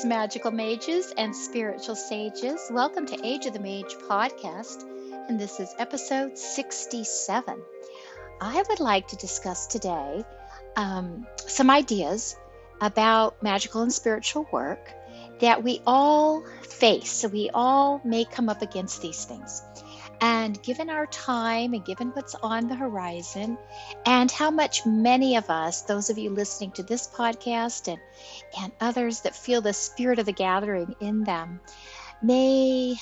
Greetings, magical mages and spiritual sages. Welcome to Age of the Mage podcast, and this is episode 67. I would like to discuss today some ideas about magical and spiritual work that we all face. So we all may come up against these things. And given our time and given what's on the horizon, and how much many of us, those of you listening to this podcast and others that feel the spirit of the gathering in them, may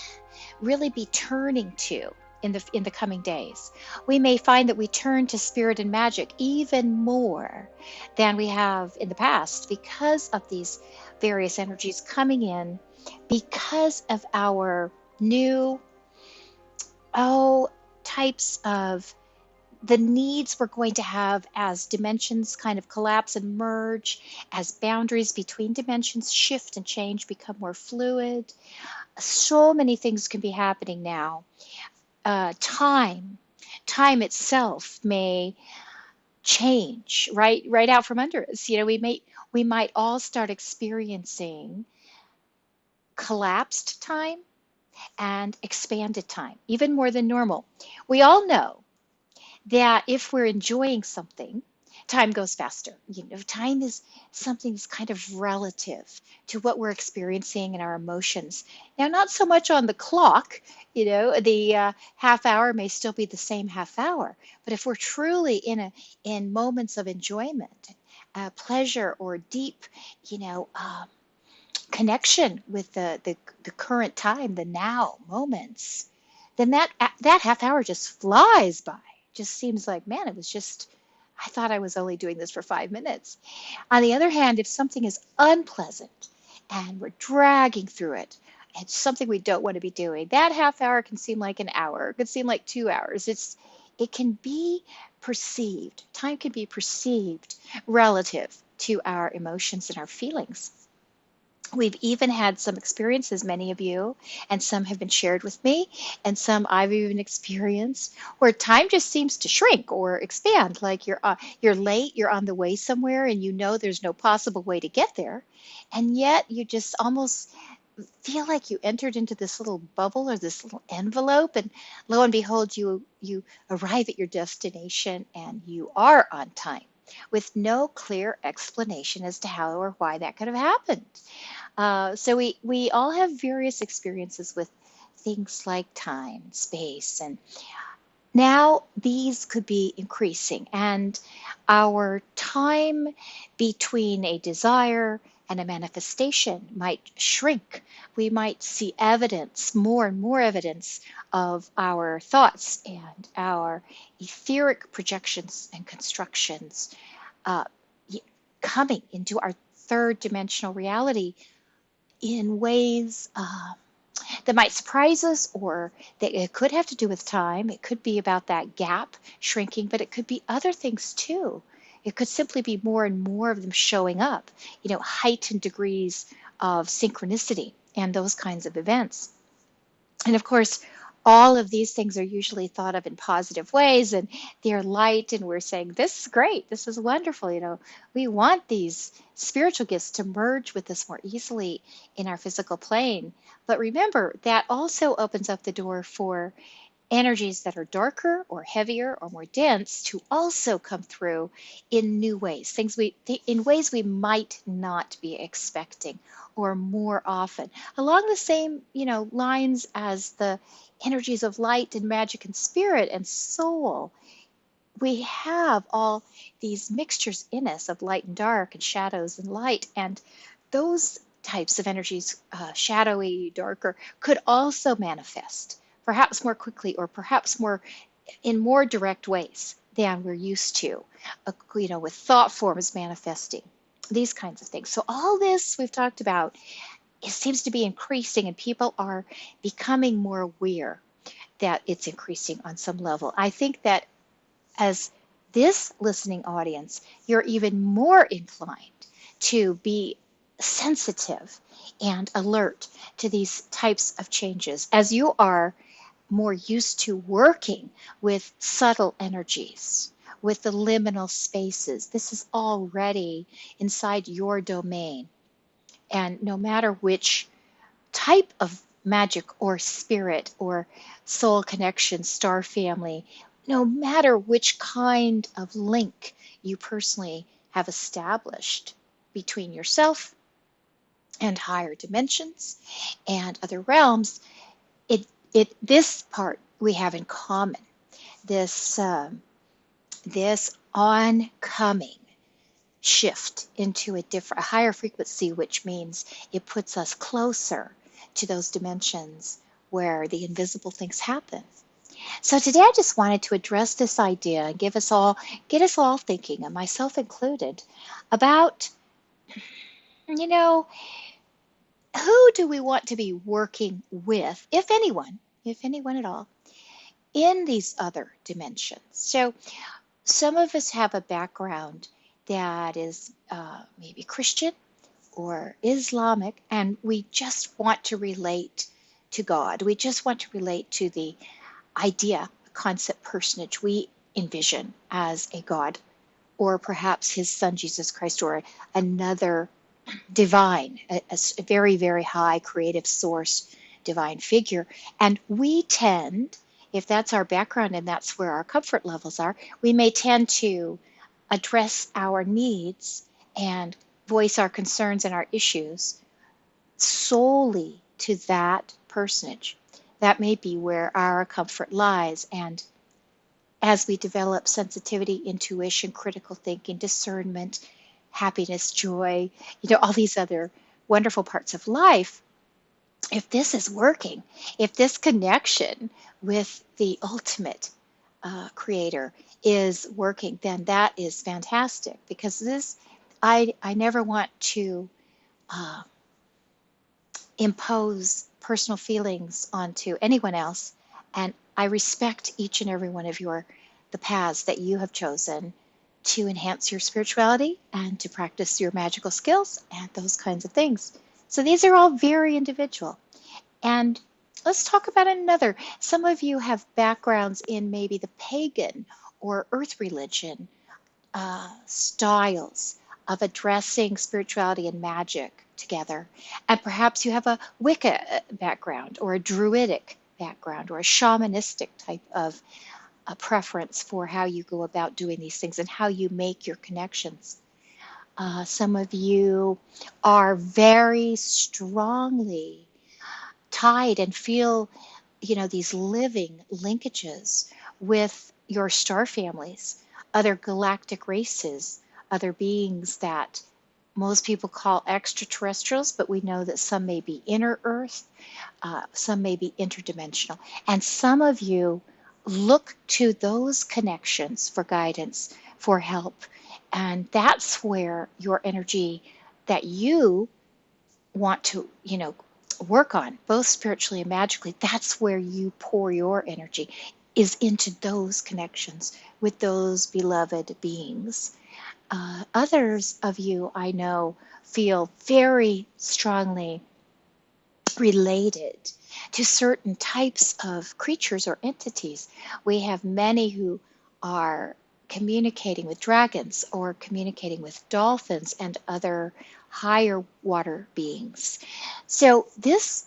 really be turning to in the coming days. We may find that we turn to spirit and magic even more than we have in the past because of these various energies coming in, because of our new types of the needs we're going to have as dimensions kind of collapse and merge, as boundaries between dimensions shift and change, become more fluid. So many things can be happening now. Time itself may change right out from under us. We might all start experiencing collapsed time and expanded time, even more than normal. We all know that if we're enjoying something, time goes faster. Time is something that's kind of relative to what we're experiencing and our emotions. Now, not so much on the clock, the half hour may still be the same half hour, but if we're truly in moments of enjoyment, pleasure, or deep, connection with the current time, the now moments, then that half hour just flies by. Just seems like, man, I thought I was only doing this for 5 minutes. On the other hand, if something is unpleasant and we're dragging through it, it's something we don't want to be doing, that half hour can seem like an hour. It could seem like 2 hours. It can be perceived. Time can be perceived relative to our emotions and our feelings. We've even had some experiences, many of you, and some have been shared with me, and some I've even experienced, where time just seems to shrink or expand. Like you're late, you're on the way somewhere, and there's no possible way to get there, and yet you just almost feel like you entered into this little bubble or this little envelope, and lo and behold, you arrive at your destination, and you are on time, with no clear explanation as to how or why that could have happened. So we all have various experiences with things like time, space, and now these could be increasing, and our time between a desire and a manifestation might shrink. We might see evidence, more and more evidence, of our thoughts and our etheric projections and constructions coming into our third dimensional reality in ways that might surprise us, or that it could have to do with time. It could be about that gap shrinking, but it could be other things too. It could simply be more and more of them showing up, heightened degrees of synchronicity and those kinds of events. And of course, all of these things are usually thought of in positive ways, and they're light, and we're saying, this is great, this is wonderful, we want these spiritual gifts to merge with us more easily in our physical plane. But remember, that also opens up the door for energies that are darker or heavier or more dense to also come through in new ways, in ways we might not be expecting, or more often along the same lines as the energies of light and magic and spirit and soul. We have all these mixtures in us of light and dark and shadows and light, and those types of energies, shadowy, darker, could also manifest perhaps more quickly, or perhaps in more direct ways than we're used to, with thought forms manifesting, these kinds of things. So all this we've talked about, it seems to be increasing, and people are becoming more aware that it's increasing on some level. I think that as this listening audience, you're even more inclined to be sensitive and alert to these types of changes, as you are more used to working with subtle energies, with the liminal spaces. This is already inside your domain. And no matter which type of magic or spirit or soul connection, star family, no matter which kind of link you personally have established between yourself and higher dimensions and other realms, this part we have in common. This oncoming shift into a higher frequency, which means it puts us closer to those dimensions where the invisible things happen. So today I just wanted to address this idea and get us all thinking, and myself included, about, who do we want to be working with, if anyone at all, in these other dimensions. So some of us have a background that is maybe Christian or Islamic, and we just want to relate to God. We just want to relate to the idea, concept, personage we envision as a God, or perhaps his son Jesus Christ, or another divine, a very, very high creative source, divine figure. And we tend, if that's our background and that's where our comfort levels are, we may tend to address our needs and voice our concerns and our issues solely to that personage. That may be where our comfort lies. And as we develop sensitivity, intuition, critical thinking, discernment, happiness, joy, all these other wonderful parts of life, if this is working, if this connection with the ultimate creator is working, then that is fantastic, because I never want to uh, impose personal feelings onto anyone else, and I respect each and every one of the paths that you have chosen to enhance your spirituality and to practice your magical skills and those kinds of things. So these are all very individual. And let's talk about another. Some of you have backgrounds in maybe the pagan or earth religion styles of addressing spirituality and magic together. And perhaps you have a Wicca background or a Druidic background or a shamanistic type of a preference for how you go about doing these things and how you make your connections. Some of you are very strongly tied and feel, these living linkages with your star families, other galactic races, other beings that most people call extraterrestrials, but we know that some may be inner Earth, some may be interdimensional. And some of you look to those connections for guidance, for help. And that's where your energy that you want to, work on, both spiritually and magically, that's where you pour your energy, is into those connections with those beloved beings. Others of you, I know, feel very strongly related to certain types of creatures or entities. We have many who are communicating with dragons or communicating with dolphins and other higher water beings. So this,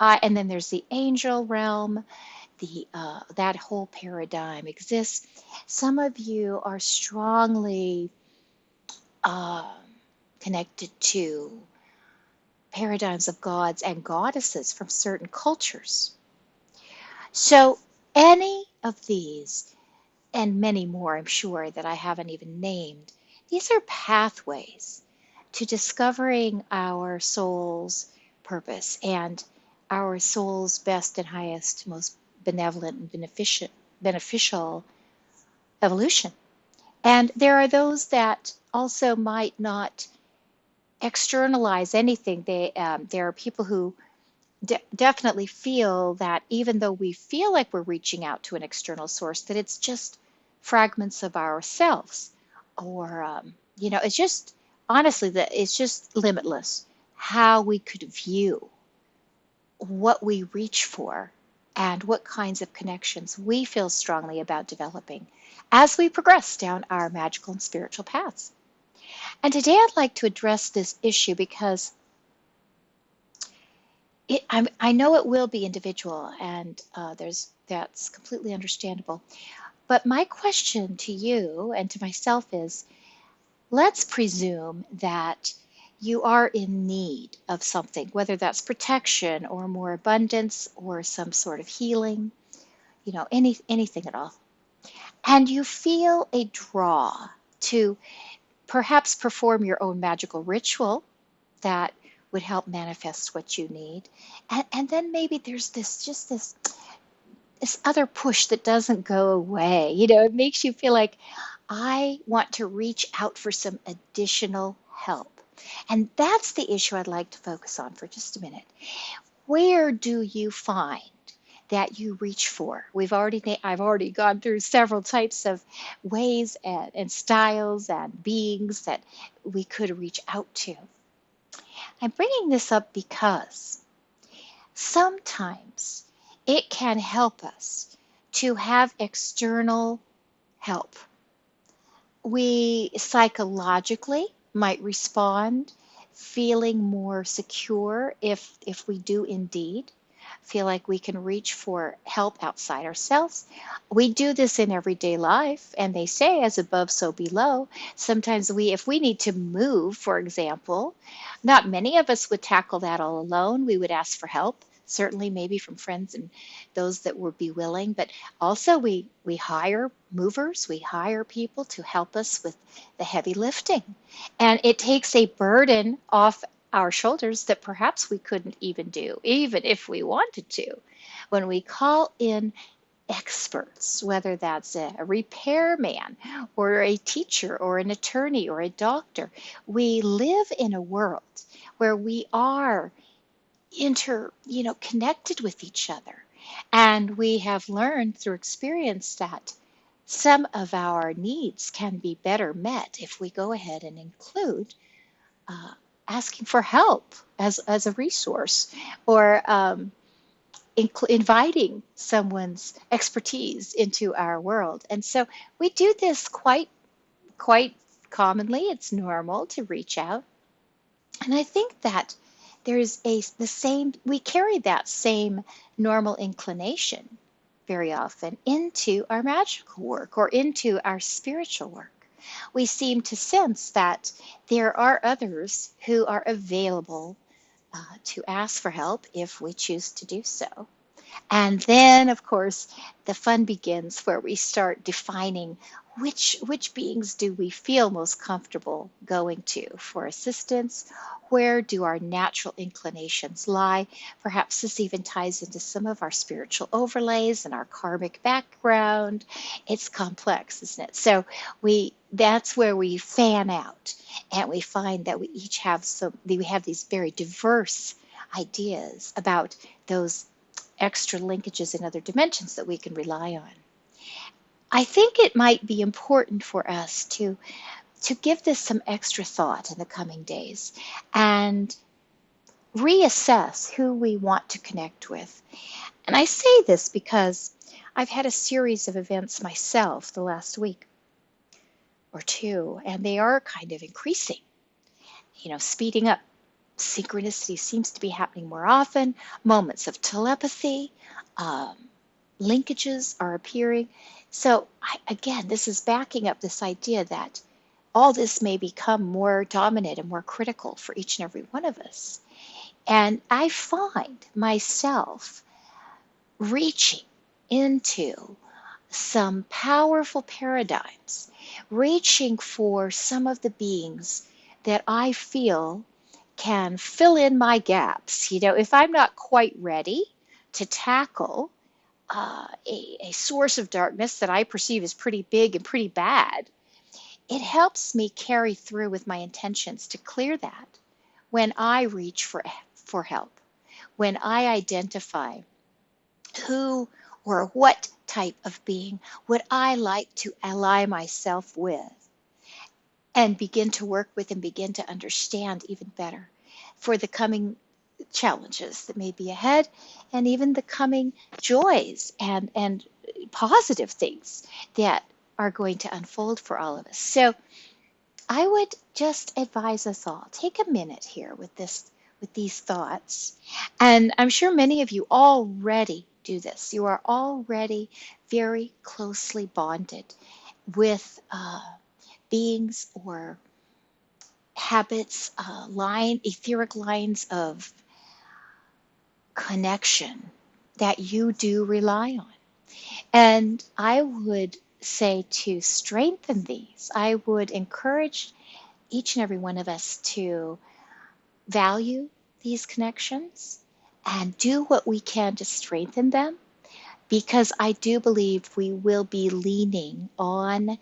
and then there's the angel realm. That whole paradigm exists. Some of you are strongly uh, connected to paradigms of gods and goddesses from certain cultures. So any of these, and many more I'm sure that I haven't even named, these are pathways to discovering our soul's purpose and our soul's best and highest, most benevolent and beneficial evolution. And there are those that also might not externalize anything. There are people who definitely feel that even though we feel like we're reaching out to an external source, that it's just fragments of ourselves, or it's just honestly that it's just limitless how we could view what we reach for and what kinds of connections we feel strongly about developing as we progress down our magical and spiritual paths. And today I'd like to address this issue because I know it will be individual, and that's completely understandable. But my question to you and to myself is, let's presume that you are in need of something, whether that's protection or more abundance or some sort of healing, anything at all. And you feel a draw to perhaps perform your own magical ritual that would help manifest what you need. And then maybe there's this other push that doesn't go away. It makes you feel like I want to reach out for some additional help. And that's the issue I'd like to focus on for just a minute. Where do you find that you reach for? I've already gone through several types of ways and styles and beings that we could reach out to. I'm bringing this up because sometimes it can help us to have external help. We psychologically might respond feeling more secure if we do indeed feel like we can reach for help outside ourselves. We do this in everyday life, and they say as above, so below. Sometimes if we need to move, for example, not many of us would tackle that all alone. We would ask for help, certainly maybe from friends and those that would be willing, but also we hire movers, we hire people to help us with the heavy lifting. And it takes a burden off our shoulders that perhaps we couldn't even do, even if we wanted to. When we call in experts, whether that's a repairman or a teacher or an attorney or a doctor, we live in a world where we are connected with each other. And we have learned through experience that some of our needs can be better met if we go ahead and include uh, asking for help as a resource, or inviting someone's expertise into our world. And so we do this quite commonly. It's normal to reach out. And I think that we carry that same normal inclination very often into our magical work or into our spiritual work. We seem to sense that there are others who are available to ask for help if we choose to do so. And then, of course, the fun begins where we start defining which beings do we feel most comfortable going to for assistance? Where do our natural inclinations lie? Perhaps this even ties into some of our spiritual overlays and our karmic background. It's complex, isn't it? So that's where we fan out, and we find that we have these very diverse ideas about those extra linkages in other dimensions that we can rely on. I think it might be important for us to give this some extra thought in the coming days and reassess who we want to connect with. And I say this because I've had a series of events myself the last week or two, and they are kind of increasing, speeding up. Synchronicity seems to be happening more often. Moments of telepathy, um, linkages are appearing. So again, this is backing up this idea that all this may become more dominant and more critical for each and every one of us. And I find myself reaching into some powerful paradigms, reaching for some of the beings that I feel can fill in my gaps. If I'm not quite ready to tackle a source of darkness that I perceive as pretty big and pretty bad, it helps me carry through with my intentions to clear that when I reach for help, when I identify who or what type of being would I like to ally myself with and begin to work with and begin to understand even better for the coming challenges that may be ahead, and even the coming joys and positive things that are going to unfold for all of us. So I would just advise us all, take a minute here with these thoughts. And I'm sure many of you already do this. You are already very closely bonded with beings or habits, etheric lines of connection that you do rely on. And I would say to strengthen these, I would encourage each and every one of us to value these connections and do what we can to strengthen them, because I do believe we will be leaning on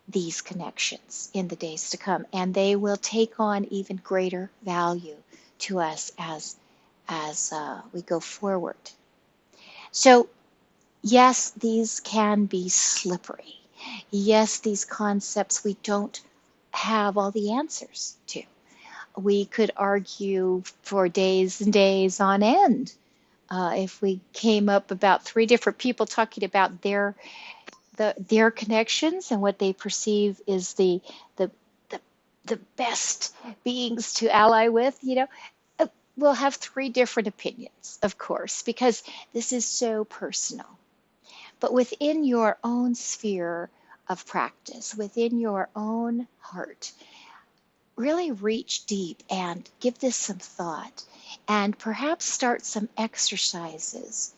these connections in the days to come, and they will take on even greater value to us as we go forward. So yes, these can be slippery. Yes, these concepts we don't have all the answers to. We could argue for days and days on end if we came up about three different people talking about their connections and what they perceive is the the, the best beings to ally with. We'll have three different opinions, of course, because this is so personal. But within your own sphere of practice, within your own heart, really reach deep and give this some thought and perhaps start some exercises.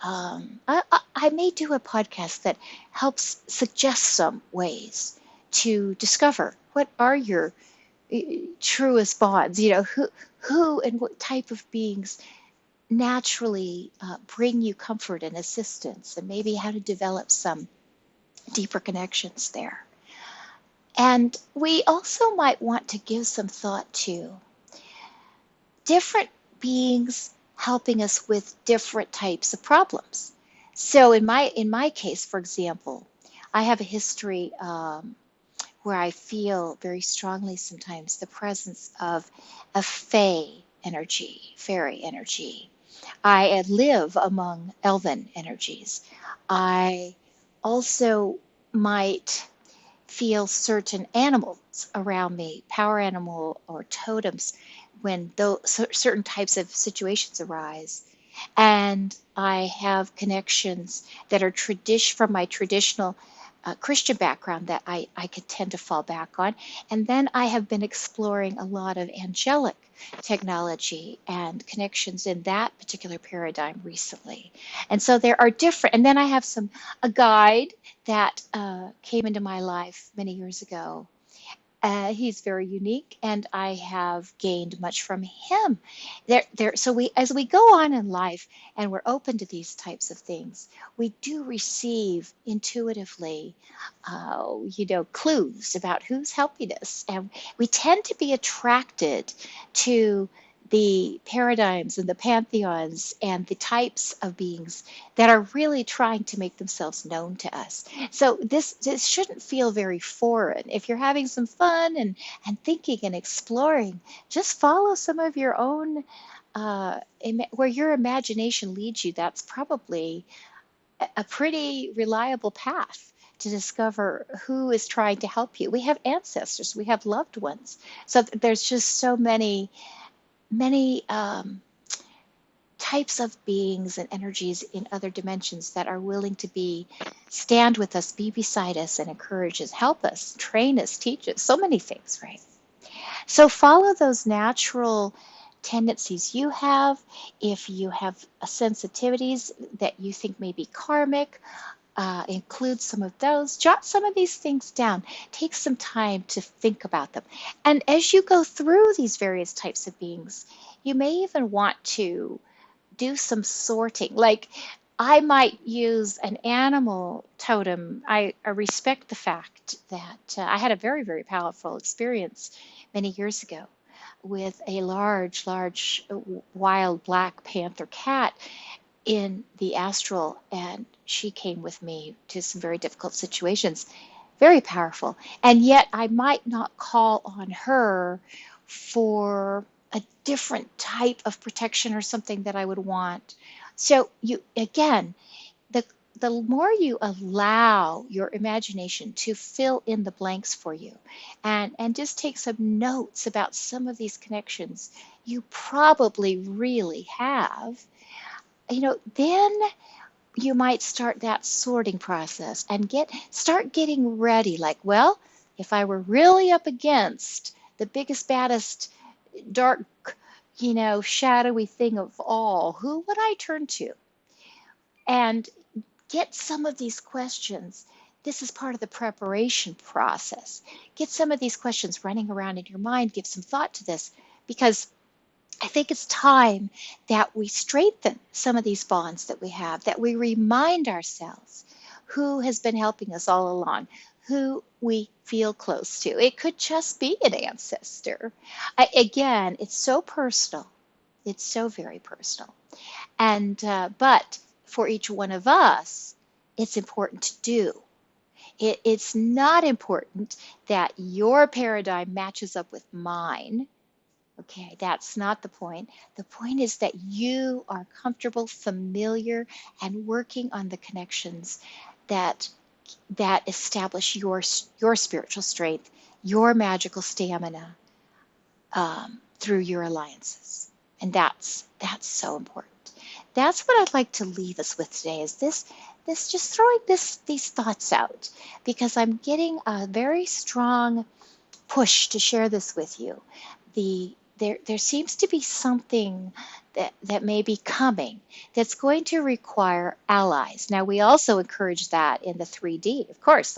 I may do a podcast that helps suggest some ways to discover what are your truest bonds. Who and what type of beings naturally bring you comfort and assistance, and maybe how to develop some deeper connections there. And we also might want to give some thought to different beings helping us with different types of problems. So in my case, for example, I have a history where I feel very strongly sometimes the presence of a fairy energy. I live among elven energies. I also might feel certain animals around me, power animal or totems, when those certain types of situations arise. And I have connections that are from my traditional Christian background that I could tend to fall back on. And then I have been exploring a lot of angelic technology and connections in that particular paradigm recently. And so there are different, and then I have a guide that came into my life many years ago. He's very unique, and I have gained much from him. So as we go on in life, and we're open to these types of things, we do receive intuitively, clues about who's helping us, and we tend to be attracted to the paradigms and the pantheons and the types of beings that are really trying to make themselves known to us. So this shouldn't feel very foreign. If you're having some fun and thinking and exploring, just follow some of your own, where your imagination leads you. That's probably a pretty reliable path to discover who is trying to help you. We have ancestors, we have loved ones. So there's just so many types of beings and energies in other dimensions that are willing to stand with us, be beside us, and encourage us, help us, train us, teach us, so many things, right? So follow those natural tendencies you have. If you have sensitivities that you think may be karmic, include some of those. Jot some of these things down. Take some time to think about them. And as you go through these various types of beings, you may even want to do some sorting. Like, I might use an animal totem. I respect the fact that I had a very, very powerful experience many years ago with a large, wild black panther cat in the astral, and she came with me to some very difficult situations. Very powerful. And yet I might not call on her for a different type of protection or something that I would want. So again, the the more you allow your imagination to fill in the blanks for you, and just take some notes about some of these connections you probably really have, then you might start that sorting process and start getting ready. Like, well, if I were really up against the biggest, baddest, dark, shadowy thing of all, who would I turn to? And get some of these questions. This is part of the preparation process. Get some of these questions running around in your mind. Give some thought to this, because I think it's time that we strengthen some of these bonds that we have, that we remind ourselves who has been helping us all along, who we feel close to. It could just be an ancestor. Again, it's so personal. It's so very personal. And but for each one of us, it's important to do. It's not important that your paradigm matches up with mine. Okay, that's not the point. The point is that you are comfortable, familiar, and working on the connections that establish your spiritual strength, your magical stamina, through your alliances. And that's so important. That's what I'd like to leave us with today, is this just throwing these thoughts out, because I'm getting a very strong push to share this with you. There seems to be something that may be coming that's going to require allies. Now, we also encourage that in the 3D. Of course,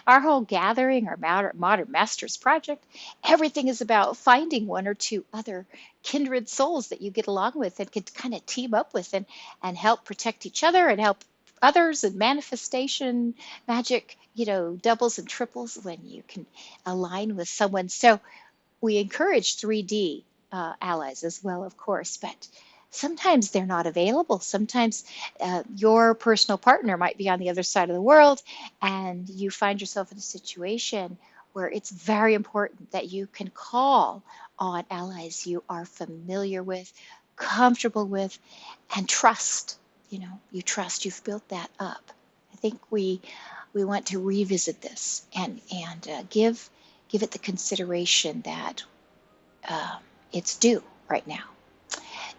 our whole gathering, our Modern Masters project, everything is about finding one or two other kindred souls that you get along with and can kind of team up with, and help protect each other and help others, and manifestation magic, doubles and triples when you can align with someone. So we encourage 3D allies as well, of course, but sometimes they're not available. Sometimes your personal partner might be on the other side of the world, and you find yourself in a situation where it's very important that you can call on allies you are familiar with, comfortable with, and trust. You trust, you've built that up. I think we want to revisit this and give it the consideration that it's due right now.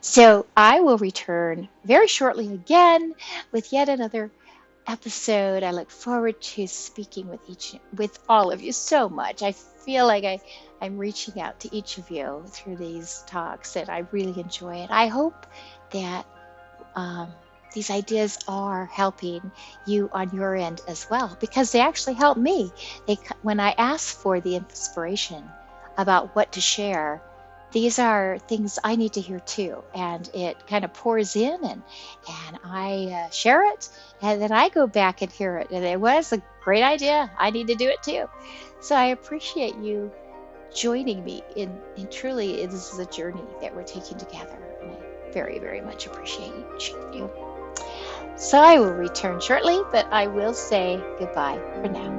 So I will return very shortly again with yet another episode. I look forward to speaking with all of you so much. I feel like I'm reaching out to each of you through these talks, and I really enjoy it. I hope that these ideas are helping you on your end as well, because they actually help me. When I ask for the inspiration about what to share, these are things I need to hear too, and it kind of pours in, and I share it, and then I go back and hear it, and it was a great idea. I need to do it too. So I appreciate you joining me in truly, this is a journey that we're taking together, and I very, very much appreciate each of you. So I will return shortly, but I will say goodbye for now.